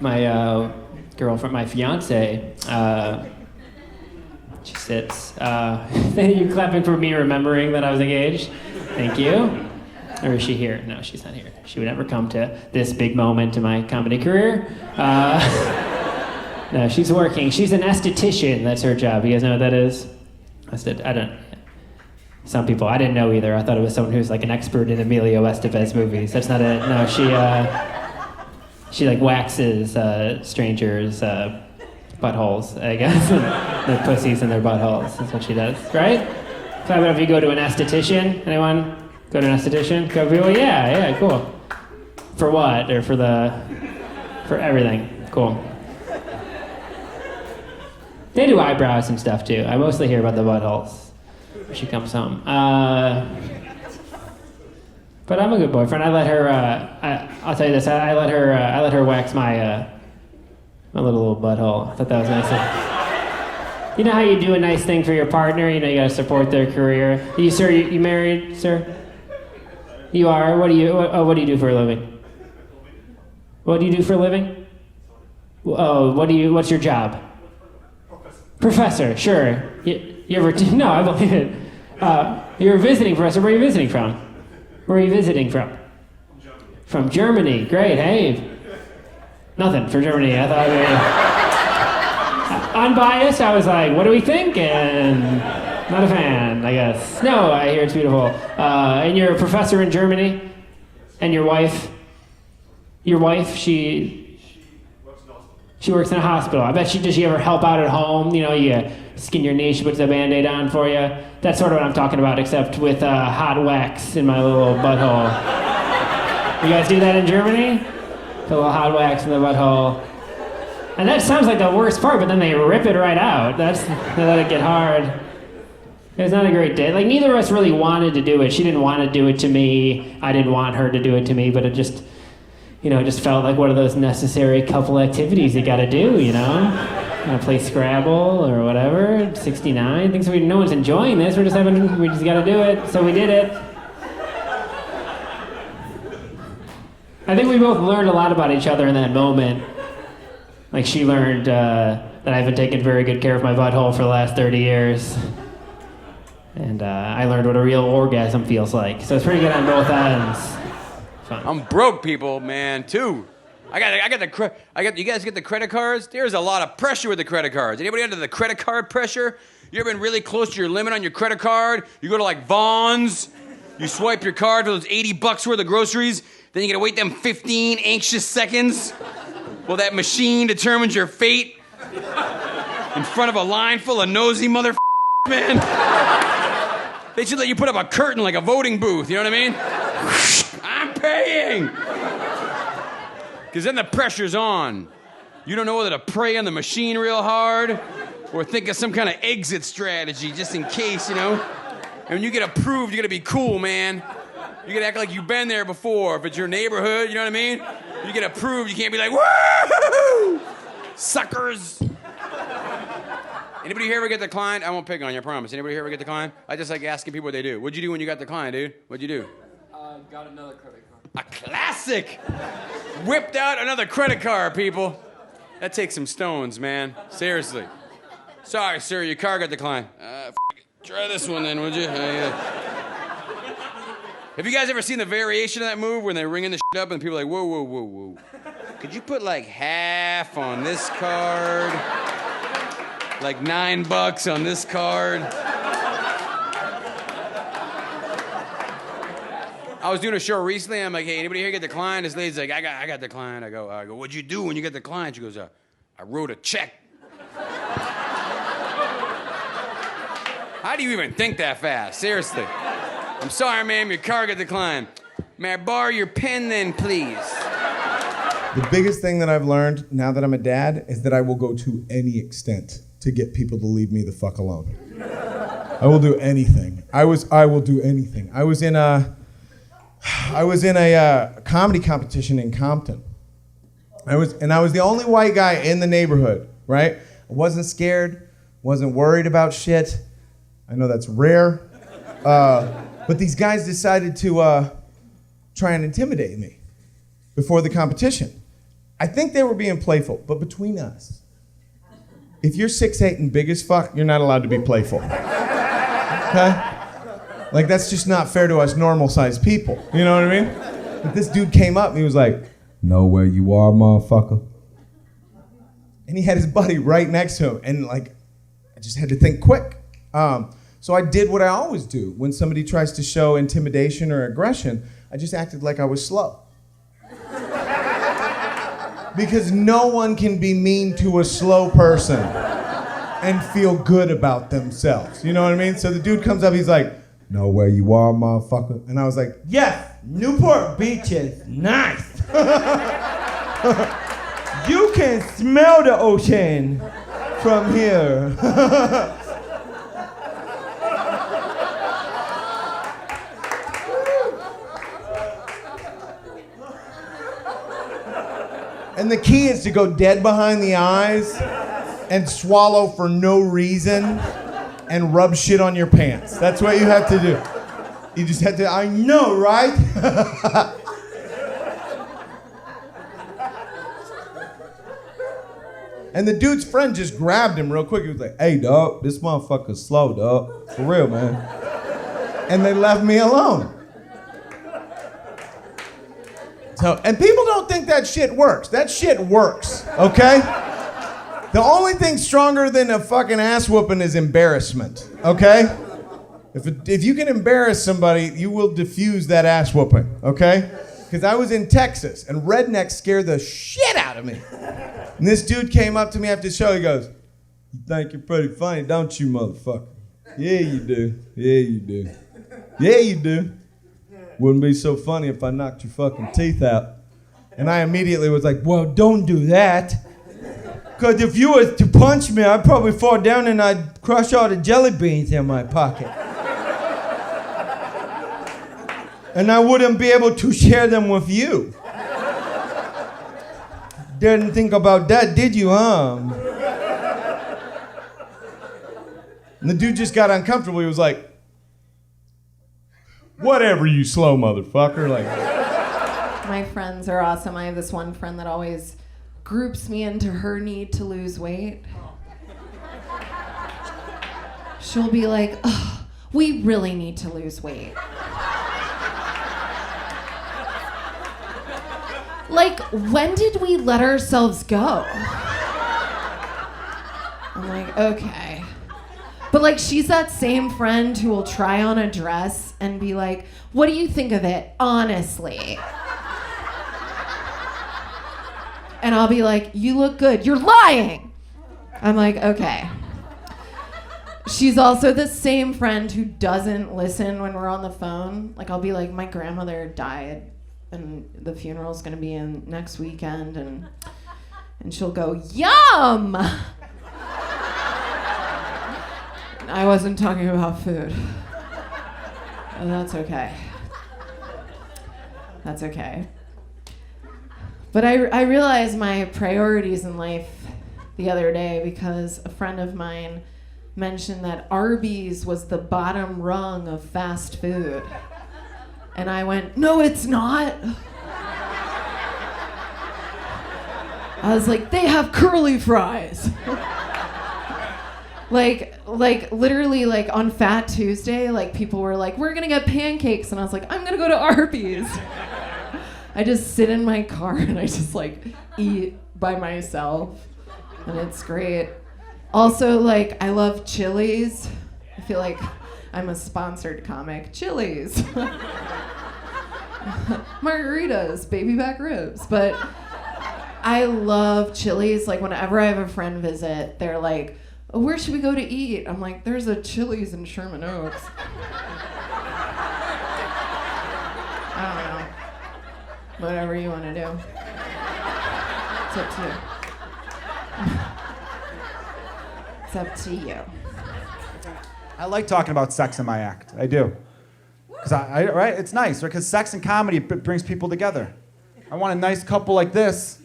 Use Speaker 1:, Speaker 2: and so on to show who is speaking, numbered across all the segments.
Speaker 1: My girlfriend, my fiance, she sits. Thank you clapping for me remembering that I was engaged. Thank you. Or is she here? No, she's not here. She would never come to this big moment in my comedy career. No, she's working. She's an esthetician. That's her job. You guys know what that is? I don't. Some people, I didn't know either. I thought it was someone who's like an expert in Emilio Estevez movies. That's not it. No, she like waxes strangers' buttholes, I guess. Their pussies in their buttholes. That's what she does, right? Clap it up if you go to an esthetician. Anyone go to an esthetician? Go people? Yeah, cool. For what? Or for everything. Cool. They do eyebrows and stuff too. I mostly hear about the buttholes when she comes home. But I'm a good boyfriend. I let her. I'll tell you this. I let her wax my little butthole. I thought that was nice. You know how you do a nice thing for your partner? You know you gotta support their career. You married, sir? You are. What do you do for a living? What do you do for a living? Oh, what's your job? Professor, sure. You ever? No, I believe it. You're a visiting professor. Where are you visiting from? Where are you visiting from? From Germany. Great. Hey. Nothing for Germany. I thought unbiased. I was like, what do we think? And not a fan, I guess. No, I hear it's beautiful. And you're a professor in Germany. And your wife. She works in a hospital. I bet does she ever help out at home? You know, you skin your knee, she puts a Band-Aid on for you. That's sort of what I'm talking about, except with hot wax in my little butthole. You guys do that in Germany? Put a little hot wax in the butthole. And that sounds like the worst part, but then they rip it right out. They let it get hard. It's not a great day. Like, neither of us really wanted to do it. She didn't want to do it to me. I didn't want her to do it to me, but it just felt like one of those necessary couple activities you gotta do, you know? Play Scrabble or whatever, 69. No one's enjoying this, we just gotta do it, so we did it. I think we both learned a lot about each other in that moment. Like, she learned that I've been taking very good care of my butthole for the last 30 years. And I learned what a real orgasm feels like. So it's pretty good on both ends. Fun.
Speaker 2: I'm broke, people, man, too. You guys get the credit cards? There's a lot of pressure with the credit cards. Anybody under the credit card pressure? You ever been really close to your limit on your credit card? You go to like Vaughn's, you swipe your card for those $80 worth of groceries, then you gotta wait them 15 anxious seconds while that machine determines your fate in front of a line full of nosy motherfuckers, man. They should let you put up a curtain like a voting booth, you know what I mean? I'm paying! Because then the pressure's on. You don't know whether to pray on the machine real hard or think of some kind of exit strategy just in case, you know? And when you get approved, you gotta be cool, man. You gotta act like you've been there before. If it's your neighborhood, you know what I mean? You get approved, you can't be like, woo! Suckers! Anybody here ever get declined? I won't pick on you, I promise. Anybody here ever get declined? I just like asking people what they do. What'd you do when you got declined, dude? What'd you do?
Speaker 3: Got another credit card.
Speaker 2: A classic! Whipped out another credit card, people. That takes some stones, man. Seriously. Sorry, sir, your car got declined. Try this one then, would you? Have you guys ever seen the variation of that move when they're ringing the shit up and people are like, whoa, whoa, whoa, whoa. Could you put like half on this card? Like $9 on this card? I was doing a show recently. I'm like, hey, anybody here get declined? This lady's like, I got declined. I go, what'd you do when you get declined? She goes, I wrote a check. How do you even think that fast? Seriously. I'm sorry, ma'am, your car got declined. May I borrow your pen then, please?
Speaker 4: The biggest thing that I've learned now that I'm a dad is that I will go to any extent to get people to leave me the fuck alone. I will do anything. I will do anything. I was in a comedy competition in Compton. I was the only white guy in the neighborhood, right? I wasn't scared, wasn't worried about shit. I know that's rare. But these guys decided to try and intimidate me before the competition. I think they were being playful, but between us, if you're 6'8" and big as fuck, you're not allowed to be playful. Okay? Like, that's just not fair to us normal-sized people. You know what I mean? But this dude came up and he was like, "Know where you are, motherfucker?" And he had his buddy right next to him, and like, I just had to think quick. So I did what I always do when somebody tries to show intimidation or aggression. I just acted like I was slow. Because no one can be mean to a slow person and feel good about themselves. You know what I mean? So the dude comes up, he's like, "Know where you are, motherfucker?" And I was like, "Yes, Newport Beach is nice. You can smell the ocean from here." And the key is to go dead behind the eyes and swallow for no reason and rub shit on your pants. That's what you have to do. You just have to, I know, right? And the dude's friend just grabbed him real quick. He was like, "Hey, dog, this motherfucker's slow, dog. For real, man." And they left me alone. So, and people don't think that shit works. That shit works, okay? The only thing stronger than a fucking ass whooping is embarrassment, okay? If you can embarrass somebody, you will diffuse that ass whooping, okay? Because I was in Texas, and rednecks scared the shit out of me. And this dude came up to me after the show, he goes, "You think you're pretty funny, don't you, motherfucker?" "Yeah, you do. Yeah, you do. Yeah, you do. Wouldn't be so funny if I knocked your fucking teeth out." And I immediately was like, "Well, don't do that. Because if you was to punch me, I'd probably fall down and I'd crush all the jelly beans in my pocket. And I wouldn't be able to share them with you. Didn't think about that, did you, huh?" And the dude just got uncomfortable. He was like, "Whatever, you slow motherfucker." Like,
Speaker 5: my friends are awesome. I have this one friend that always groups me into her need to lose weight. She'll be like, "Ugh, we really need to lose weight." Like, when did we let ourselves go? I'm like, okay. But like, she's that same friend who will try on a dress and be like, "What do you think of it, honestly?" And I'll be like, "You look good." "You're lying." I'm like, okay. She's also the same friend who doesn't listen when we're on the phone. Like, I'll be like, "My grandmother died and the funeral's gonna be in next weekend," and she'll go, "Yum!" I wasn't talking about food. And that's okay. That's okay. But I realized my priorities in life the other day because a friend of mine mentioned that Arby's was the bottom rung of fast food. And I went, "No, it's not." I was like, "They have curly fries." Like literally, like on Fat Tuesday, like people were like, "We're gonna get pancakes," and I was like, "I'm gonna go to Arby's." I just sit in my car and I just like eat by myself, and it's great. Also, like, I love Chili's. I feel like I'm a sponsored comic. Chili's. Margaritas, baby back ribs. But I love Chili's. Like, whenever I have a friend visit, they're like, "Oh, where should we go to eat?" I'm like, "There's a Chili's in Sherman Oaks." I don't know. Whatever you want to do. It's up to you. It's up to you.
Speaker 6: I like talking about sex in my act. I do. Because right? It's nice, right? Because sex and comedy brings people together. I want a nice couple like this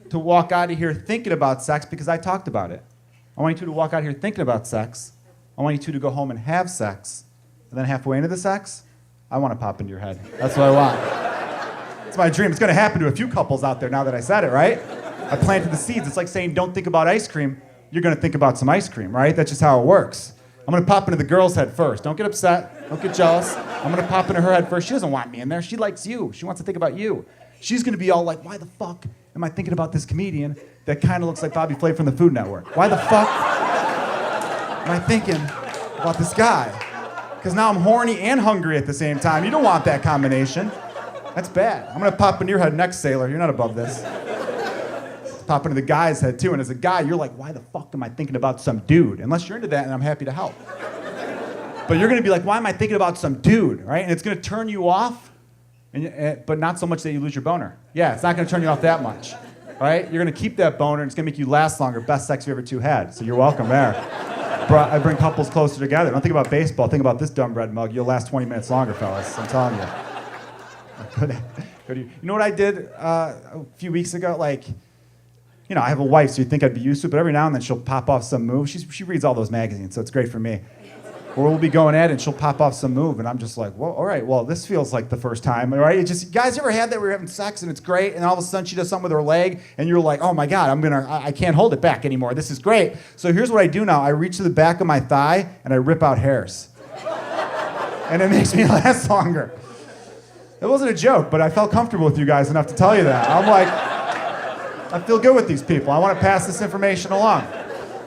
Speaker 6: to walk out of here thinking about sex because I talked about it. I want you two to walk out here thinking about sex. I want you two to go home and have sex. And then halfway into the sex, I want to pop into your head. That's what I want. my dream. It's gonna happen to a few couples out there now that I said it, right? I planted the seeds. It's like saying don't think about ice cream. You're gonna think about some ice cream, right? That's just how it works. I'm gonna pop into the girl's head first. Don't get upset. Don't get jealous. I'm gonna pop into her head first. She doesn't want me in there. She likes you. She wants to think about you. She's gonna be all like, why the fuck am I thinking about this comedian that kind of looks like Bobby Flay from the Food Network? Why the fuck am I thinking about this guy? Because now I'm horny and hungry at the same time. You don't want that combination. That's bad. I'm gonna pop into your head next, sailor. You're not above this. Pop into the guy's head too, and as a guy, you're like, why the fuck am I thinking about some dude? Unless you're into that, and I'm happy to help. But you're gonna be like, why am I thinking about some dude, right? And it's gonna turn you off, but not so much that you lose your boner. Yeah, it's not gonna turn you off that much, right? You're gonna keep that boner, and it's gonna make you last longer. Best sex you ever two had. So you're welcome there. I bring couples closer together. Don't think about baseball. Think about this dumb bread mug. You'll last 20 minutes longer, fellas. I'm telling you. You know what I did a few weeks ago? Like, you know, I have a wife, so you'd think I'd be used to it, but every now and then she'll pop off some move. She reads all those magazines, so it's great for me. Or we'll be going at it, and she'll pop off some move, and I'm just like, well, all right, well, this feels like the first time, all right? It just, guys, ever had that where you're having sex, and it's great, and all of a sudden she does something with her leg, and you're like, oh my God, I can't hold it back anymore. This is great. So here's what I do now. I reach to the back of my thigh, and I rip out hairs. And it makes me last longer. It wasn't a joke, but I felt comfortable with you guys enough to tell you that. I'm like, I feel good with these people. I want to pass this information along.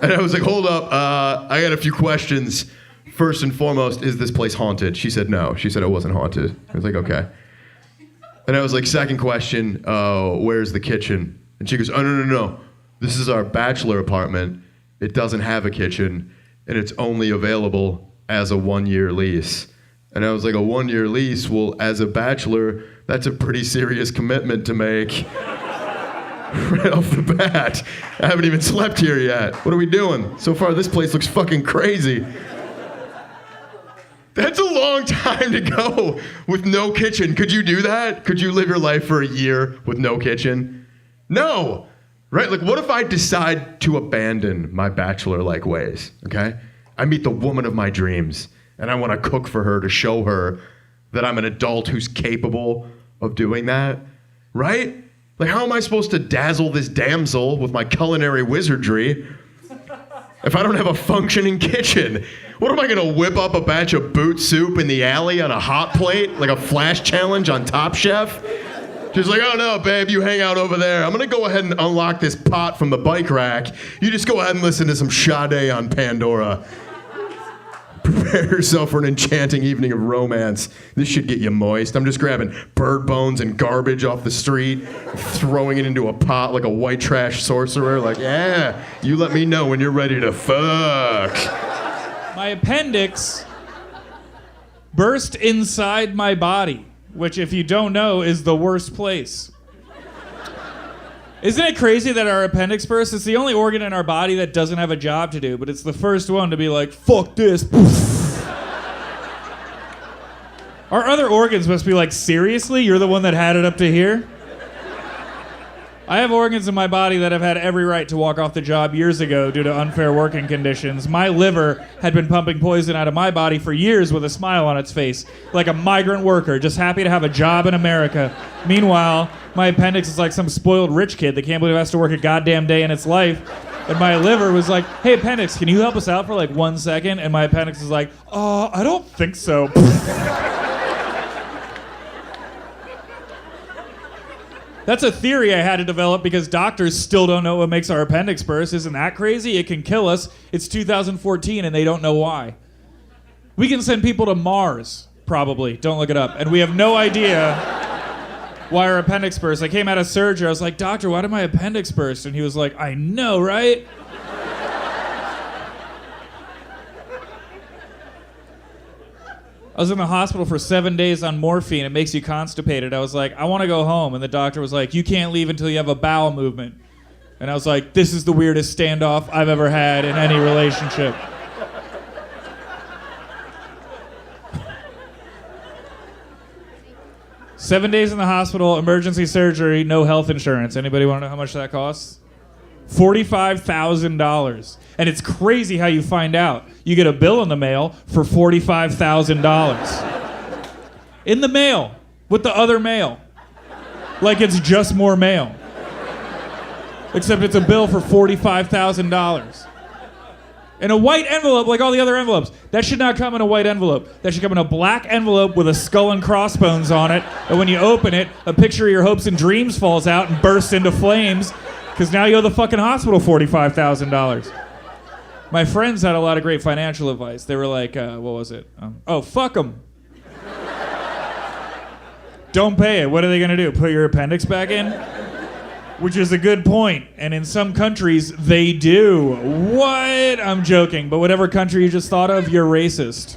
Speaker 7: And I was like, hold up, I got a few questions. First and foremost, is this place haunted? She said no. She said it wasn't haunted. I was like, okay. And I was like, second question, where's the kitchen? And she goes, oh, no. This is our bachelor apartment. It doesn't have a kitchen, and it's only available as a 1-year lease. And I was like, a 1-year lease? Well, as a bachelor, that's a pretty serious commitment to make. Right off the bat. I haven't even slept here yet. What are we doing? So far, this place looks fucking crazy. That's a long time to go with no kitchen. Could you do that? Could you live your life for a year with no kitchen? No. Right? Like, what if I decide to abandon my bachelor-like ways, okay? I meet the woman of my dreams, and I want to cook for her to show her that I'm an adult who's capable of doing that, right? Like, how am I supposed to dazzle this damsel with my culinary wizardry if I don't have a functioning kitchen? What am I gonna whip up a batch of boot soup in the alley on a hot plate, like a flash challenge on Top Chef? She's like, oh no, babe, you hang out over there. I'm gonna go ahead and unlock this pot from the bike rack. You just go ahead and listen to some Sade on Pandora. Prepare yourself for an enchanting evening of romance. This should get you moist. I'm just grabbing bird bones and garbage off the street, throwing it into a pot like a white trash sorcerer. Like, yeah, you let me know when you're ready to fuck.
Speaker 8: My appendix burst inside my body, which, if you don't know, is the worst place. Isn't it crazy that our appendix bursts? It's the only organ in our body that doesn't have a job to do, but it's the first one to be like, fuck this. Our other organs must be like, seriously? You're the one that had it up to here? I have organs in my body that have had every right to walk off the job years ago due to unfair working conditions. My liver had been pumping poison out of my body for years with a smile on its face, like a migrant worker, just happy to have a job in America. Meanwhile, my appendix is like some spoiled rich kid that can't believe it has to work a goddamn day in its life. And my liver was like, hey, appendix, can you help us out for like 1 second? And my appendix is like, I don't think so. That's a theory I had to develop because doctors still don't know what makes our appendix burst. Isn't that crazy? It can kill us. It's 2014 and they don't know why. We can send people to Mars, probably. Don't look it up. And we have no idea why our appendix burst. I came out of surgery. I was like, doctor, why did my appendix burst? And he was like, I know, right? I was in the hospital for 7 days on morphine. It makes you constipated. I was like, I want to go home. And the doctor was like, you can't leave until you have a bowel movement. And I was like, this is the weirdest standoff I've ever had in any relationship. Seven days in the hospital, emergency surgery, no health insurance. Anybody want to know how much that costs? $45,000. And it's crazy how you find out. You get a bill in the mail for $45,000. In the mail, with the other mail. Like it's just more mail. Except it's a bill for $45,000. In a white envelope, like all the other envelopes. That should not come in a white envelope. That should come in a black envelope with a skull and crossbones on it. And when you open it, a picture of your hopes and dreams falls out and bursts into flames. Because now you owe the fucking hospital $45,000. My friends had a lot of great financial advice. They were like, what was it? Fuck them. Don't pay it. What are they going to do? Put your appendix back in? Which is a good point. And in some countries, they do. What? I'm joking. But whatever country you just thought of, you're racist.